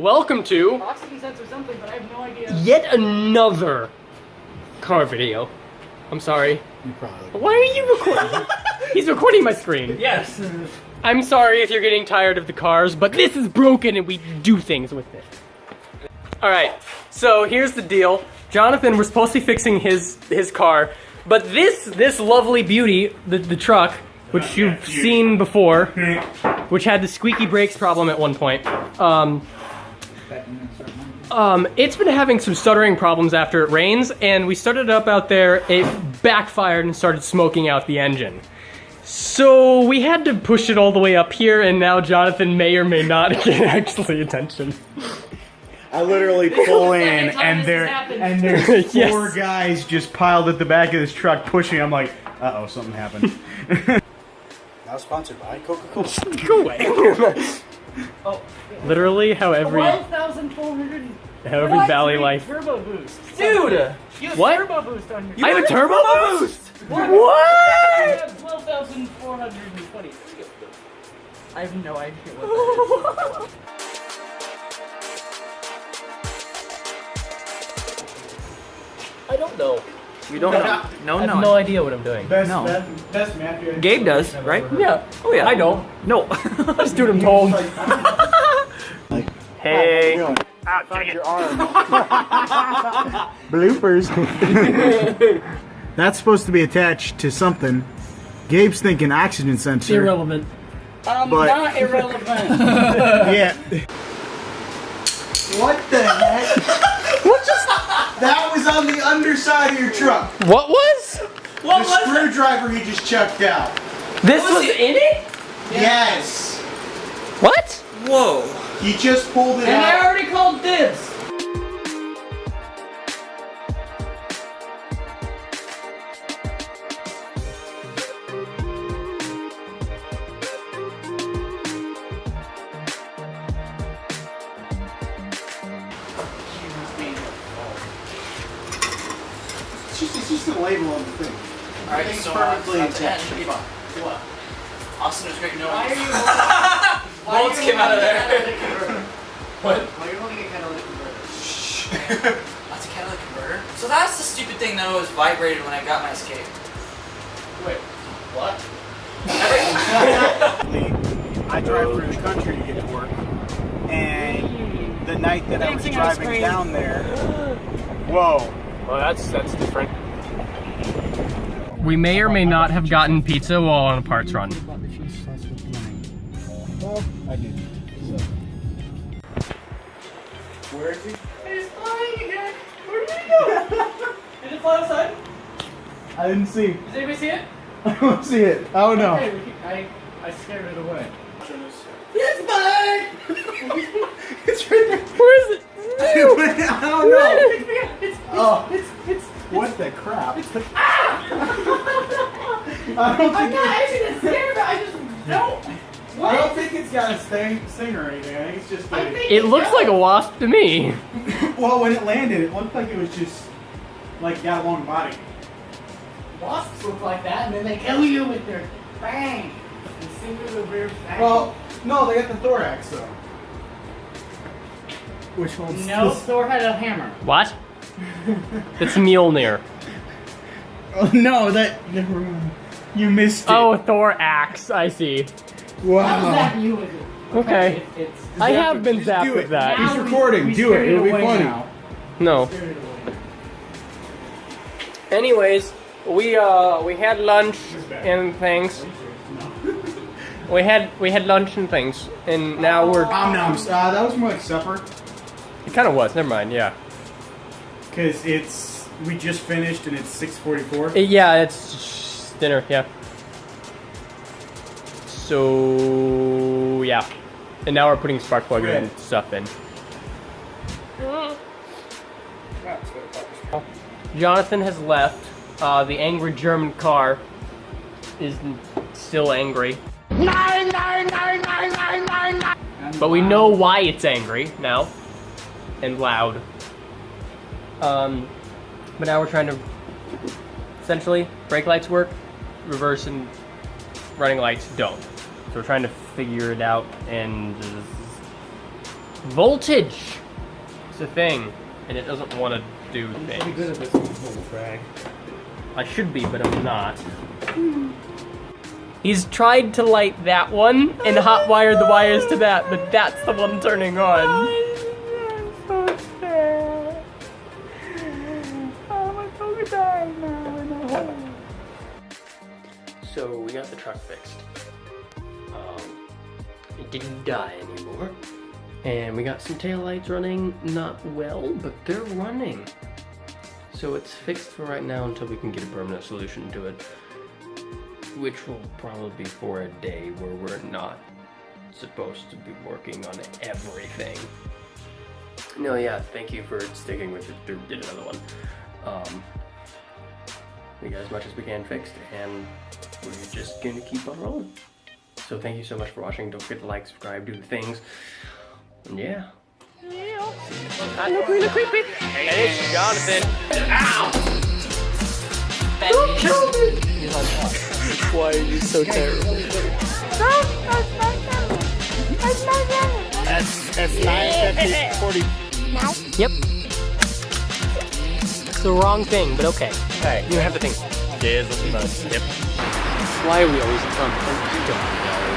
welcome to Oxygen sensor something, but I have no idea. yet another car video. I'm sorry. You probably. Why are you recording? He's recording my screen. Yes. I'm sorry if you're getting tired of the cars, but this is broken and we do things with it. Alright, so here's the deal. Jonathan, we're supposed to be fixing his car, but this lovely beauty, the truck, which you've seen before, which had the squeaky brakes problem at one point, it's been having some stuttering problems after it rains, and we started it up out there, it backfired and started smoking out the engine. So we had to push it all the way up here, and now Jonathan may or may not get actually attention. I literally pull in, and there's Yes. four guys just piled at the back of this truck pushing. I'm like, uh-oh, something happened. Now sponsored by Coca-Cola. Go away. Oh. Literally how every 12,400. Valley Life. Turbo boost. Dude! You have What? turbo boost on your I have a turbo boost? I What? have 12,420. I have no idea what that is. I don't know. You don't know? No, I have no idea what I'm doing. Best Matthew. Gabe does, right? Yeah. Oh yeah. I don't. No. Just do what I'm told. Hey. Find your arm. Bloopers. That's supposed to be attached to something. Gabe's thinking oxygen sensor. Irrelevant. But- Not irrelevant. Yeah. What the heck? What just? That was on the underside of your truck. What was? The screwdriver he just chucked out. This was in it? Yes. What? Whoa. He just pulled it And I out. already called dibs. It's just a label on the thing. Alright, Everything's so perfectly that's attached. 10. What? Austin was great. No Why are one. you Bullets came out of there. What? Why are you holding a catalytic converter? That's a catalytic converter? So that's the stupid thing that always vibrated when I got my Escape. Wait, what? I drive through the country to get to work, and the night that I was Dancing ice driving cream. down there, whoa. Well, that's different. We may or may not have gotten pizza while on a parts run. Well, I did. Where is he? It's flying again. Where did it go? Did it fly outside? I didn't see. Does anybody see it? I don't see it. Oh no. Okay, I scared it away. It's mine! It's right there. Where is it? I don't know. It's Oh, what the crap? I don't I'm think not actually scared, but I just don't. I don't think it's got a sting or anything. I think it's just I like. think It looks like a wasp to me. Well, when it landed, it looked like it was just like got a long body. wasps look like that, and then they kill you with their bang and single rear bang. Well, no, they got the thorax though. Which holds no, this- Thor had a hammer. What? It's Mjolnir. Oh no, that never mind. You missed it. Oh, Thor axe. I see. How Wow. does that you with it? Okay. It's I have been Just zapped do with it. that. He's Now recording. we Do it. scared It'll be away funny. now. No. Scared it away. Anyways, we had lunch and things. We had lunch and things, and now we're. Noms. That was more like supper. It kind of was. Never mind. Yeah. Because we just finished and it's 6:44. Yeah, it's dinner. Yeah. So yeah, and now we're putting spark plug and stuff in. Jonathan has left. The angry German car is still angry. But we know why it's angry now. And loud. But now we're trying to essentially brake lights work, reverse and running lights don't. So we're trying to figure it out, and voltage. It's a thing, and it doesn't want to do Pretty things. good at this whole drag. I should be, but I'm not. He's tried to light that one and hot-wired the wires to that, but that's the one turning on. So sad. I'm a crocodile now in a hole. So we got the truck fixed. It didn't die anymore. And we got some taillights running, not well, but they're running. So it's fixed for right now until we can get a permanent solution to it. Which will probably be for a day where we're not supposed to be working on everything. No, yeah, thank you for sticking with it through did another one. We got as much as we can fixed, and we're just gonna keep on rolling. So thank you so much for watching. Don't forget to like, subscribe, do the things. And yeah. I look really creepy. And it's Jonathan. Ow! Don't kill me! Why are you so terrible? That's 9:40. Yep. It's the wrong thing, but okay. Hey, You have the thing. there's a hip. Why are we always on?